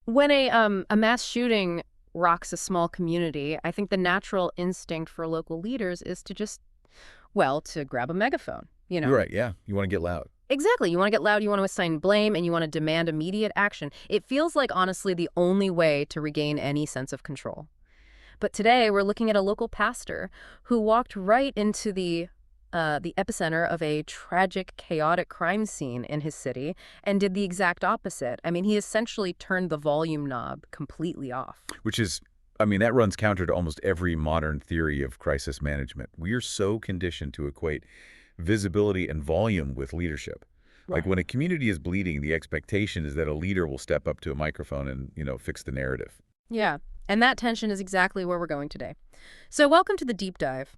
When a mass shooting rocks a small community, I think the natural instinct for local leaders is to just, well, to grab a megaphone, you You're know? right, yeah. You want to get loud. Exactly. You want to get loud, you want to assign blame, and you want to demand immediate action. It feels like, honestly, the only way to regain any sense of control. But today, we're looking at a local pastor who walked right into the epicenter of a tragic, chaotic crime scene in his city and did the exact opposite. I mean, he essentially turned the volume knob completely off. Which is, I mean, that runs counter to almost every modern theory of crisis management. We are so conditioned to equate visibility and volume with leadership. Like Right. when a community is bleeding, the expectation is that a leader will step up to a microphone and, fix the narrative. Yeah, and that tension is exactly where we're going today. So welcome to the deep dive.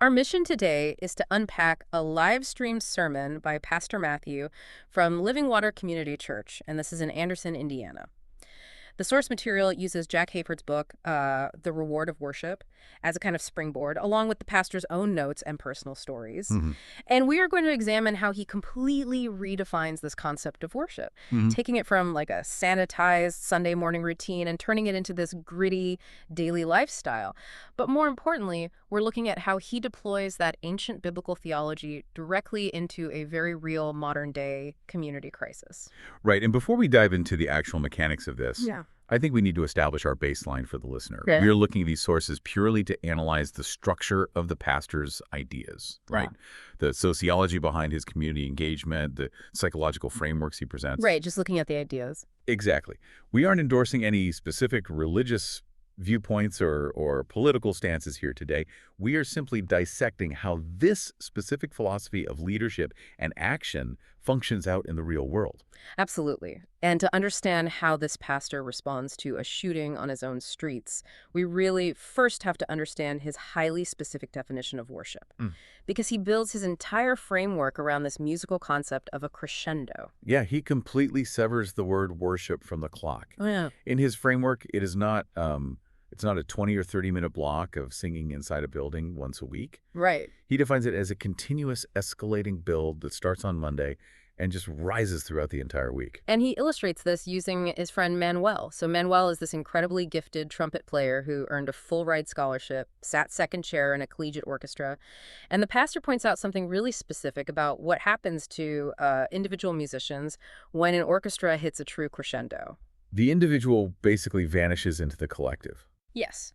Our mission today is to unpack a live streamed sermon by Pastor Matthew from Living Water Community Church, and this is in Anderson, Indiana. The source material uses Jack Hayford's book, The Reward of Worship, as a kind of springboard, along with the pastor's own notes and personal stories. Hmm. And we are going to examine how he completely redefines this concept of worship, Hmm. taking it from like a sanitized Sunday morning routine and turning it into this gritty daily lifestyle. But more importantly, we're looking at how he deploys that ancient biblical theology directly into a very real modern day community crisis. Right. And before we dive into the actual mechanics of this, Yeah. I think we need to establish our baseline for the listener. Okay. We are looking at these sources purely to analyze the structure of the pastor's ideas, right? The sociology behind his community engagement, the psychological frameworks he presents. Right, just looking at the ideas. Exactly. We aren't endorsing any specific religious viewpoints or political stances here today. We are simply dissecting how this specific philosophy of leadership and action functions out in the real world. Absolutely. And to understand how this pastor responds to a shooting on his own streets, we really first have to understand his highly specific definition of worship. Mm. Because he builds his entire framework around this musical concept of a crescendo. Yeah, he completely severs the word worship from the clock. Oh, yeah. In his framework, it's not a 20 or 30-minute block of singing inside a building once a week. Right. He defines it as a continuous escalating build that starts on Monday and just rises throughout the entire week. And he illustrates this using his friend Manuel. So Manuel is this incredibly gifted trumpet player who earned a full ride scholarship, sat second chair in a collegiate orchestra. And the pastor points out something really specific about what happens to individual musicians when an orchestra hits a true crescendo. The individual basically vanishes into the collective. Yes.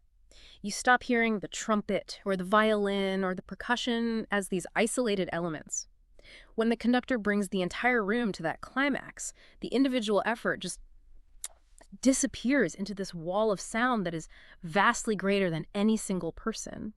You stop hearing the trumpet or the violin or the percussion as these isolated elements. When the conductor brings the entire room to that climax, the individual effort just disappears into this wall of sound that is vastly greater than any single person.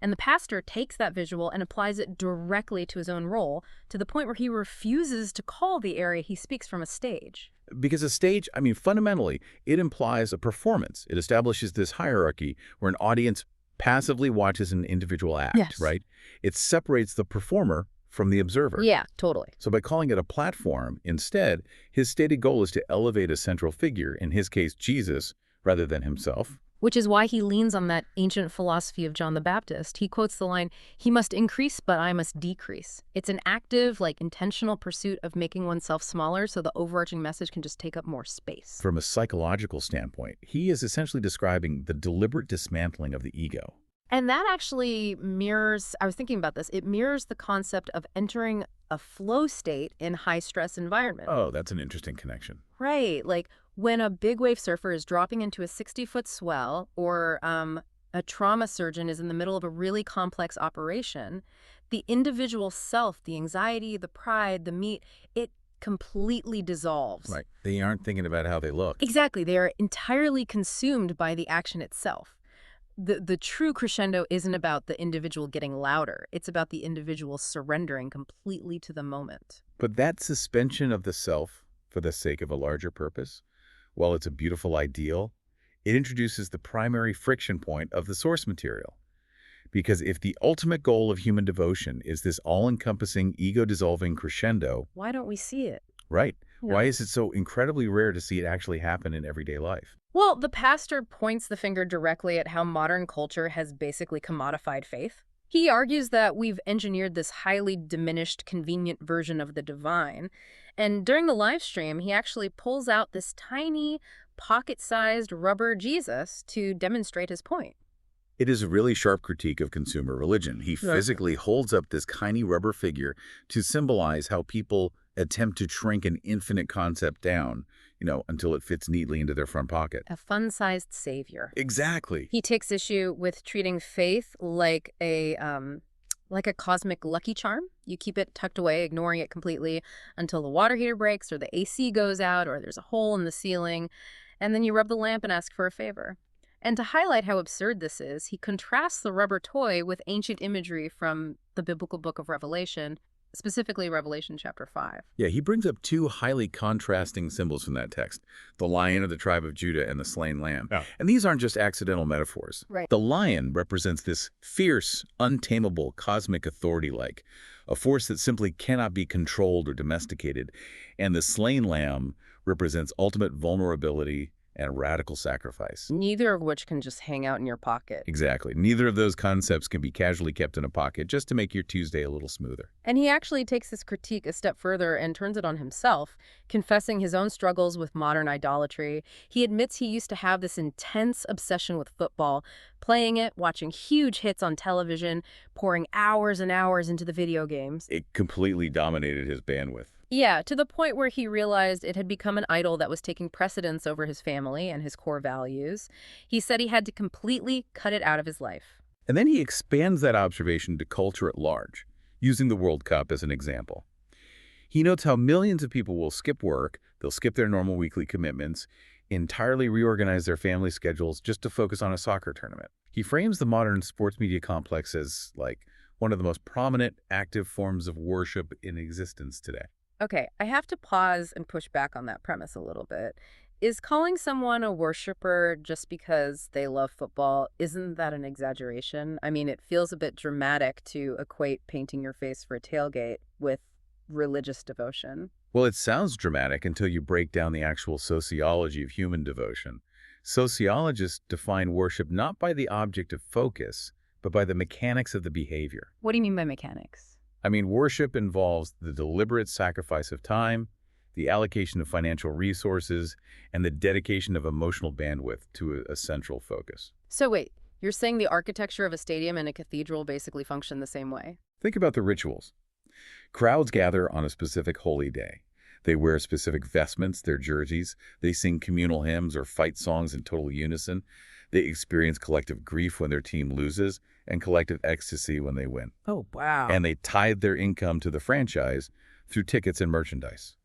And the pastor takes that visual and applies it directly to his own role, to the point where he refuses to call the area he speaks from a stage. Because a stage, I mean, fundamentally, it implies a performance. It establishes this hierarchy where an audience passively watches an individual act, Yes. right? It separates the performer from the observer. Yeah, totally. So by calling it a platform, instead, his stated goal is to elevate a central figure, in his case, Jesus, rather than himself. Which is why he leans on that ancient philosophy of John the Baptist. He quotes the line, "He must increase, but I must decrease." It's an active, intentional pursuit of making oneself smaller so the overarching message can just take up more space. From a psychological standpoint, he is essentially describing the deliberate dismantling of the ego. And that actually mirrors, I was thinking about this, it mirrors the concept of entering a flow state in high-stress environment. Oh, that's an interesting connection. Right, like when a big wave surfer is dropping into a 60-foot swell or a trauma surgeon is in the middle of a really complex operation, the individual self, the anxiety, the pride, it completely dissolves. Right. They aren't thinking about how they look. Exactly. They are entirely consumed by the action itself. The true crescendo isn't about the individual getting louder. It's about the individual surrendering completely to the moment. But that suspension of the self for the sake of a larger purpose, while it's a beautiful ideal, it introduces the primary friction point of the source material. Because if the ultimate goal of human devotion is this all-encompassing, ego-dissolving crescendo, Why don't we see it? right, Yeah. why is it so incredibly rare to see it actually happen in everyday life? Well, the pastor points the finger directly at how modern culture has basically commodified faith. He argues that we've engineered this highly diminished, convenient version of the divine. And during the live stream, he actually pulls out this tiny, pocket-sized rubber Jesus to demonstrate his point. It is a really sharp critique of consumer religion. He Yeah. physically holds up this tiny rubber figure to symbolize how people attempt to shrink an infinite concept down, until it fits neatly into their front pocket. A fun-sized savior. Exactly. He takes issue with treating faith like a cosmic lucky charm. You keep it tucked away, ignoring it completely until the water heater breaks or the AC goes out or there's a hole in the ceiling, and then you rub the lamp and ask for a favor. And to highlight how absurd this is, he contrasts the rubber toy with ancient imagery from the biblical book of Revelation, specifically Revelation chapter 5. Yeah, he brings up two highly contrasting symbols from that text, the lion of the tribe of Judah and the slain lamb. Yeah. And these aren't just accidental metaphors. Right. The lion represents this fierce, untamable, cosmic authority-like, a force that simply cannot be controlled or domesticated. And the slain lamb represents ultimate vulnerability and radical sacrifice. Neither of which can just hang out in your pocket. Exactly. Neither of those concepts can be casually kept in a pocket just to make your Tuesday a little smoother. And he actually takes this critique a step further and turns it on himself, confessing his own struggles with modern idolatry. He admits he used to have this intense obsession with football, playing it, watching huge hits on television, pouring hours and hours into the video games. It completely dominated his bandwidth. Yeah, to the point where he realized it had become an idol that was taking precedence over his family and his core values. He said he had to completely cut it out of his life. And then he expands that observation to culture at large, using the World Cup as an example. He notes how millions of people will skip work, they'll skip their normal weekly commitments, entirely reorganize their family schedules just to focus on a soccer tournament. He frames the modern sports media complex as, like, one of the most prominent, active forms of worship in existence today. Okay, I have to pause and push back on that premise a little bit. Is calling someone a worshiper just because they love football, isn't that an exaggeration? I mean, it feels a bit dramatic to equate painting your face for a tailgate with religious devotion. Well, it sounds dramatic until you break down the actual sociology of human devotion. Sociologists define worship not by the object of focus, but by the mechanics of the behavior. What do you mean by mechanics? I mean, worship involves the deliberate sacrifice of time, the allocation of financial resources, and the dedication of emotional bandwidth to a central focus. So wait, you're saying the architecture of a stadium and a cathedral basically function the same way? Think about the rituals. Crowds gather on a specific holy day. They wear specific vestments, their jerseys. They sing communal hymns or fight songs in total unison. They experience collective grief when their team loses and collective ecstasy when they win. Oh, wow. And they tithe their income to the franchise through tickets and merchandise.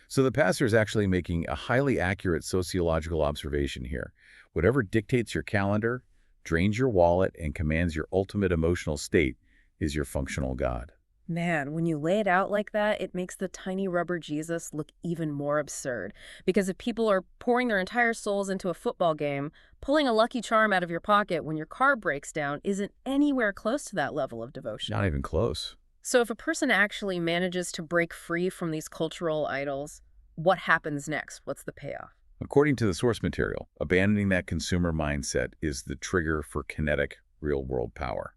So the pastor is actually making a highly accurate sociological observation here. Whatever dictates your calendar, drains your wallet, and commands your ultimate emotional state is your functional God. Man, when you lay it out like that, it makes the tiny rubber Jesus look even more absurd. Because if people are pouring their entire souls into a football game, pulling a lucky charm out of your pocket when your car breaks down isn't anywhere close to that level of devotion. Not even close. So if a person actually manages to break free from these cultural idols, what happens next? What's the payoff? According to the source material, abandoning that consumer mindset is the trigger for kinetic, real-world power.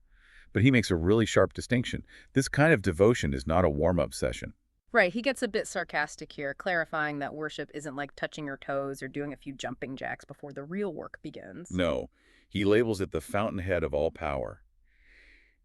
But he makes a really sharp distinction. This kind of devotion is not a warm-up session. Right, he gets a bit sarcastic here, clarifying that worship isn't like touching your toes or doing a few jumping jacks before the real work begins. No, he labels it the fountainhead of all power.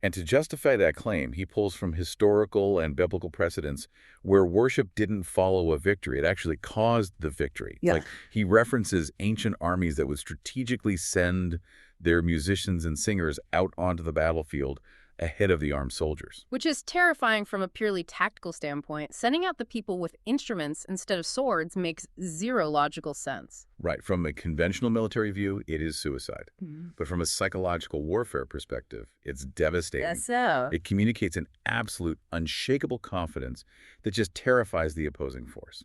And to justify that claim, he pulls from historical and biblical precedents where worship didn't follow a victory. It actually caused the victory. Yeah. Like, he references ancient armies that would strategically send their musicians and singers out onto the battlefield ahead of the armed soldiers. Which is terrifying from a purely tactical standpoint. Sending out the people with instruments instead of swords makes zero logical sense. Right. From a conventional military view, it is suicide. Mm-hmm. But from a psychological warfare perspective, it's devastating. Yes, so. It communicates an absolute, unshakable confidence that just terrifies the opposing force.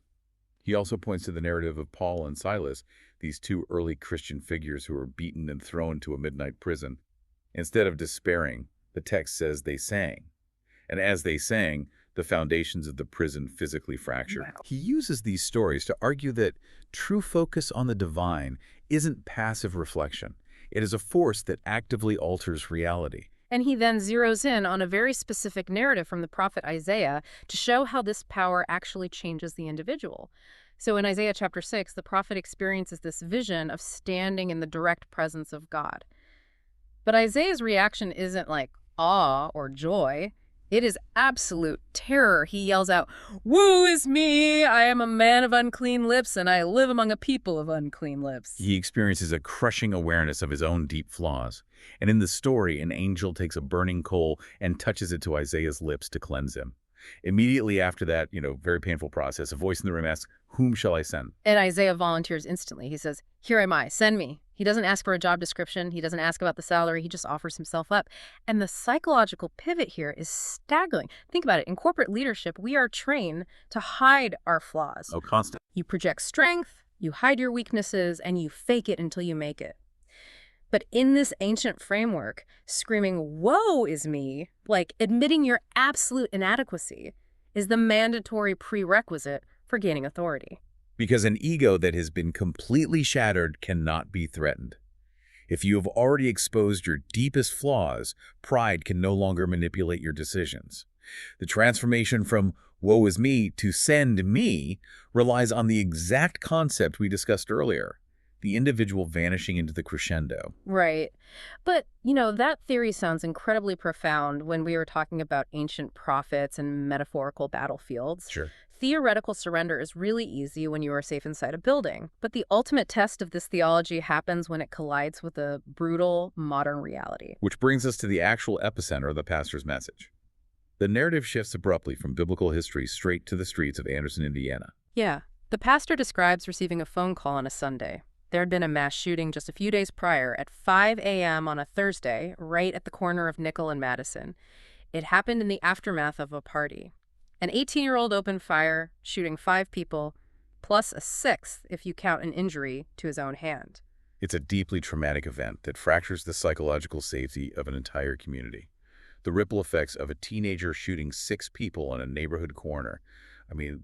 He also points to the narrative of Paul and Silas, these two early Christian figures who were beaten and thrown to a midnight prison. Instead of despairing, the text says they sang. And as they sang, the foundations of the prison physically fractured. Wow. He uses these stories to argue that true focus on the divine isn't passive reflection. It is a force that actively alters reality. And he then zeroes in on a very specific narrative from the prophet Isaiah to show how this power actually changes the individual. So in Isaiah chapter 6, the prophet experiences this vision of standing in the direct presence of God. But Isaiah's reaction isn't like awe or joy. It is absolute terror. He yells out, "Woe is me! I am a man of unclean lips, and I live among a people of unclean lips." He experiences a crushing awareness of his own deep flaws. And in the story, an angel takes a burning coal and touches it to Isaiah's lips to cleanse him. Immediately after that, very painful process, a voice in the room asks, "Whom shall I send?" And Isaiah volunteers instantly. He says, "Here am I, send me." He doesn't ask for a job description. He doesn't ask about the salary. He just offers himself up. And the psychological pivot here is staggering. Think about it. In corporate leadership, we are trained to hide our flaws. Oh, constant. You project strength, you hide your weaknesses, and you fake it until you make it. But in this ancient framework, screaming, "Woe is me," like admitting your absolute inadequacy, is the mandatory prerequisite for gaining authority. Because an ego that has been completely shattered cannot be threatened. If you have already exposed your deepest flaws, pride can no longer manipulate your decisions. The transformation from "woe is me" to "send me" relies on the exact concept we discussed earlier, the individual vanishing into the crescendo. Right. But, that theory sounds incredibly profound when we were talking about ancient prophets and metaphorical battlefields. Sure. Theoretical surrender is really easy when you are safe inside a building. But the ultimate test of this theology happens when it collides with a brutal modern reality. Which brings us to the actual epicenter of the pastor's message. The narrative shifts abruptly from biblical history straight to the streets of Anderson, Indiana. Yeah. The pastor describes receiving a phone call on a Sunday. There had been a mass shooting just a few days prior at 5 a.m. on a Thursday, right at the corner of Nickel and Madison. It happened in the aftermath of a party. An 18-year-old opened fire, shooting 5 people, plus a 6th if you count an injury to his own hand. It's a deeply traumatic event that fractures the psychological safety of an entire community. The ripple effects of a teenager shooting 6 people on a neighborhood corner,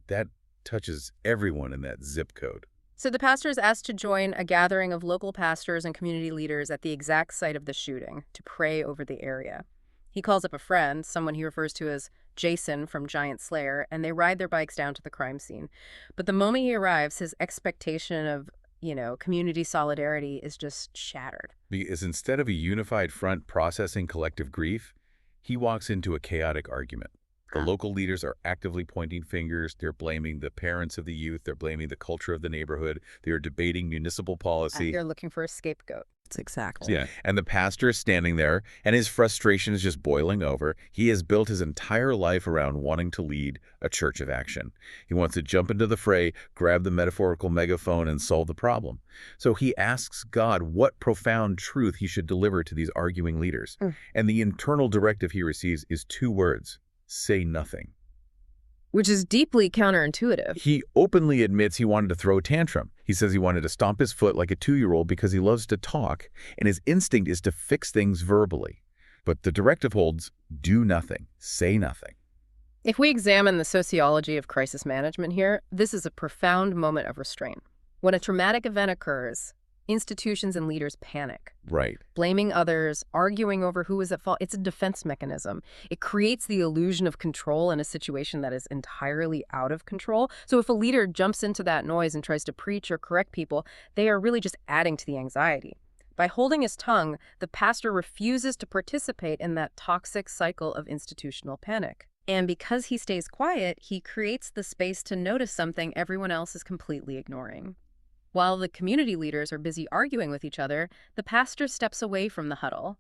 that touches everyone in that zip code. So the pastor is asked to join a gathering of local pastors and community leaders at the exact site of the shooting to pray over the area. He calls up a friend, someone he refers to as Jason from Giant Slayer, and they ride their bikes down to the crime scene. But the moment he arrives, his expectation of, community solidarity is just shattered. Because instead of a unified front processing collective grief, he walks into a chaotic argument. The local leaders are actively pointing fingers. They're blaming the parents of the youth. They're blaming the culture of the neighborhood. They are debating municipal policy. They're looking for a scapegoat. Exactly. Yeah, and the pastor is standing there, and his frustration is just boiling over. He has built his entire life around wanting to lead a church of action. He wants to jump into the fray, grab the metaphorical megaphone, and solve the problem. So he asks God what profound truth he should deliver to these arguing leaders. And the internal directive he receives is 2 words: say nothing. Which is deeply counterintuitive. He openly admits he wanted to throw a tantrum. He says he wanted to stomp his foot like a 2-year-old because he loves to talk, and his instinct is to fix things verbally. But the directive holds, do nothing, say nothing. If we examine the sociology of crisis management here, this is a profound moment of restraint. When a traumatic event occurs, institutions and leaders panic. Right. Blaming others, arguing over who is at fault. It's a defense mechanism. It creates the illusion of control in a situation that is entirely out of control. So if a leader jumps into that noise and tries to preach or correct people, they are really just adding to the anxiety. By holding his tongue, the pastor refuses to participate in that toxic cycle of institutional panic. And because he stays quiet, he creates the space to notice something everyone else is completely ignoring. While the community leaders are busy arguing with each other, the pastor steps away from the huddle,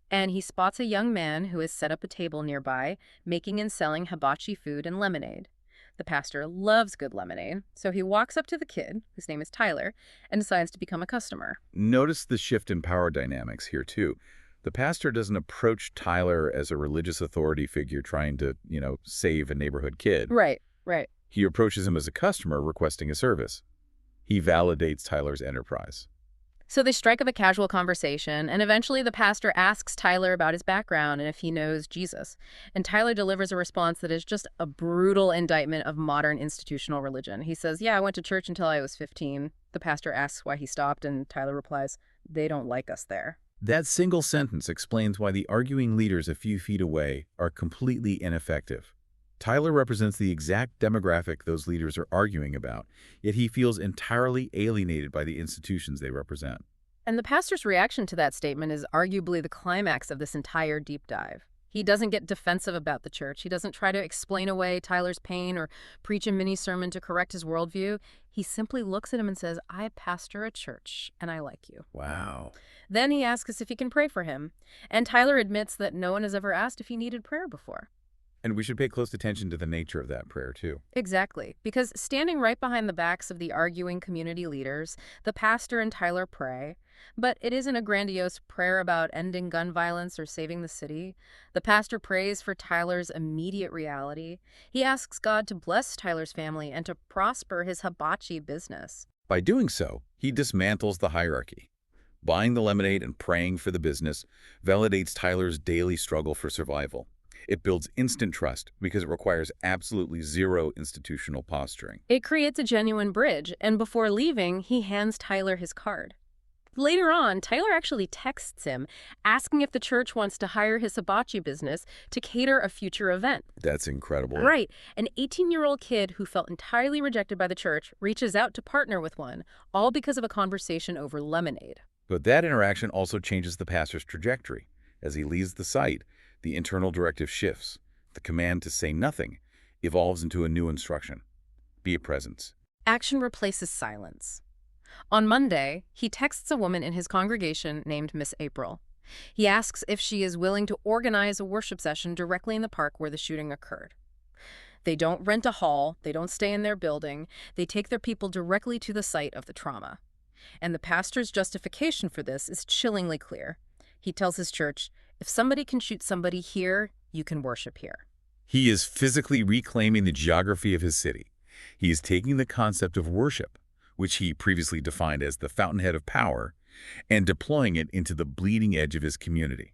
and he spots a young man who has set up a table nearby, making and selling hibachi food and lemonade. The pastor loves good lemonade, so he walks up to the kid, whose name is Tyler, and decides to become a customer. Notice the shift in power dynamics here, too. The pastor doesn't approach Tyler as a religious authority figure trying to, save a neighborhood kid. Right. He approaches him as a customer requesting a service. He validates Tyler's enterprise. So they strike up a casual conversation, and eventually the pastor asks Tyler about his background and if he knows Jesus. And Tyler delivers a response that is just a brutal indictment of modern institutional religion. He says, "Yeah, I went to church until I was 15. The pastor asks why he stopped, and Tyler replies, "They don't like us there." That single sentence explains why the arguing leaders a few feet away are completely ineffective. Tyler represents the exact demographic those leaders are arguing about, yet he feels entirely alienated by the institutions they represent. And the pastor's reaction to that statement is arguably the climax of this entire deep dive. He doesn't get defensive about the church. He doesn't try to explain away Tyler's pain or preach a mini sermon to correct his worldview. He simply looks at him and says, I pastor a church, and I like you. Wow. Then he asks us if he can pray for him. And Tyler admits that no one has ever asked if he needed prayer before. And we should pay close attention to the nature of that prayer, too. Exactly, because standing right behind the backs of the arguing community leaders, the pastor and Tyler pray, but it isn't a grandiose prayer about ending gun violence or saving the city. The pastor prays for Tyler's immediate reality. He asks God to bless Tyler's family and to prosper his hibachi business. By doing so, he dismantles the hierarchy. Buying the lemonade and praying for the business validates Tyler's daily struggle for survival. It builds instant trust because it requires absolutely zero institutional posturing. It creates a genuine bridge, and before leaving, he hands Tyler his card. Later on, Tyler actually texts him, asking if the church wants to hire his hibachi business to cater a future event. That's incredible. Right. An 18-year-old kid who felt entirely rejected by the church reaches out to partner with one, all because of a conversation over lemonade. But that interaction also changes the pastor's trajectory. As he leaves the site, the internal directive shifts. The command to say nothing evolves into a new instruction. Be a presence. Action replaces silence. On Monday, he texts a woman in his congregation named Miss April. He asks if she is willing to organize a worship session directly in the park where the shooting occurred. They don't rent a hall, they don't stay in their building, they take their people directly to the site of the trauma. And the pastor's justification for this is chillingly clear. He tells his church, if somebody can shoot somebody here, you can worship here. He is physically reclaiming the geography of his city. He is taking the concept of worship, which he previously defined as the fountainhead of power, and deploying it into the bleeding edge of his community.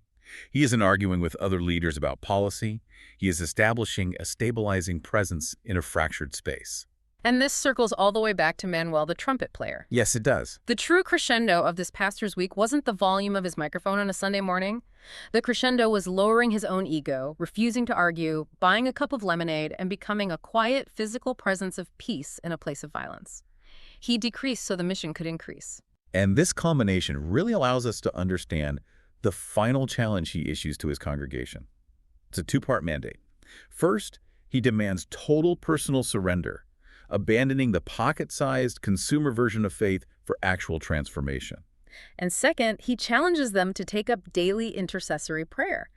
He isn't arguing with other leaders about policy. He is establishing a stabilizing presence in a fractured space. And this circles all the way back to Manuel, the trumpet player. Yes, it does. The true crescendo of this pastor's week wasn't the volume of his microphone on a Sunday morning. The crescendo was lowering his own ego, refusing to argue, buying a cup of lemonade, and becoming a quiet, physical presence of peace in a place of violence. He decreased so the mission could increase. And this combination really allows us to understand the final challenge he issues to his congregation. It's a two-part mandate. First, he demands total personal surrender, abandoning the pocket-sized consumer version of faith for actual transformation. And second, he challenges them to take up daily intercessory prayer.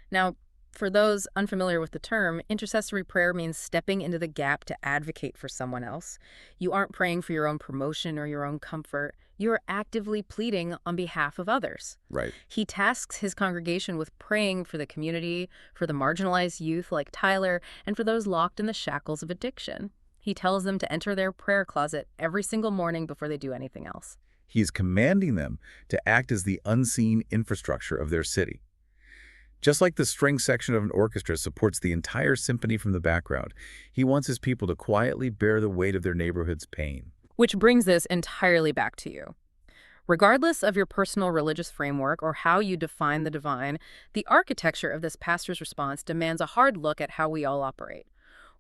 Now, for those unfamiliar with the term, intercessory prayer means stepping into the gap to advocate for someone else. You aren't praying for your own promotion or your own comfort. You're actively pleading on behalf of others. Right. He tasks his congregation with praying for the community, for the marginalized youth like Tyler, and for those locked in the shackles of addiction. He tells them to enter their prayer closet every single morning before they do anything else. He is commanding them to act as the unseen infrastructure of their city. Just like the string section of an orchestra supports the entire symphony from the background, he wants his people to quietly bear the weight of their neighborhood's pain. Which brings this entirely back to you. Regardless of your personal religious framework or how you define the divine, the architecture of this pastor's response demands a hard look at how we all operate.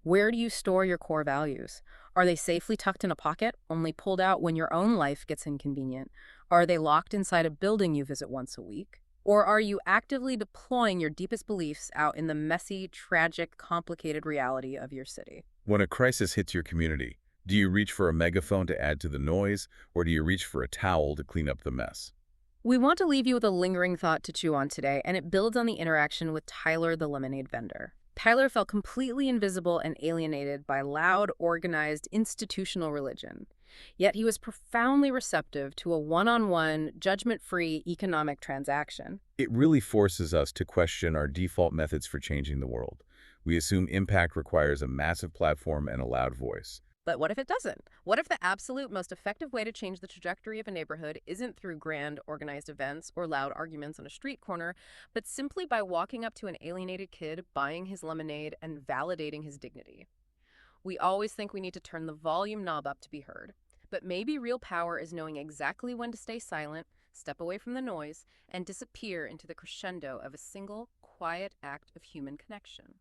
Where do you store your core values? Are they safely tucked in a pocket, only pulled out when your own life gets inconvenient? Are they locked inside a building you visit once a week? Or are you actively deploying your deepest beliefs out in the messy, tragic, complicated reality of your city? When a crisis hits your community, do you reach for a megaphone to add to the noise, or do you reach for a towel to clean up the mess? We want to leave you with a lingering thought to chew on today, and it builds on the interaction with Tyler, the lemonade vendor. Tyler felt completely invisible and alienated by loud, organized, institutional religion. Yet he was profoundly receptive to a one-on-one, judgment-free economic transaction. It really forces us to question our default methods for changing the world. We assume impact requires a massive platform and a loud voice. But what if it doesn't? What if the absolute most effective way to change the trajectory of a neighborhood isn't through grand, organized events or loud arguments on a street corner, but simply by walking up to an alienated kid, buying his lemonade, and validating his dignity? We always think we need to turn the volume knob up to be heard. But maybe real power is knowing exactly when to stay silent, step away from the noise, and disappear into the crescendo of a single, quiet act of human connection.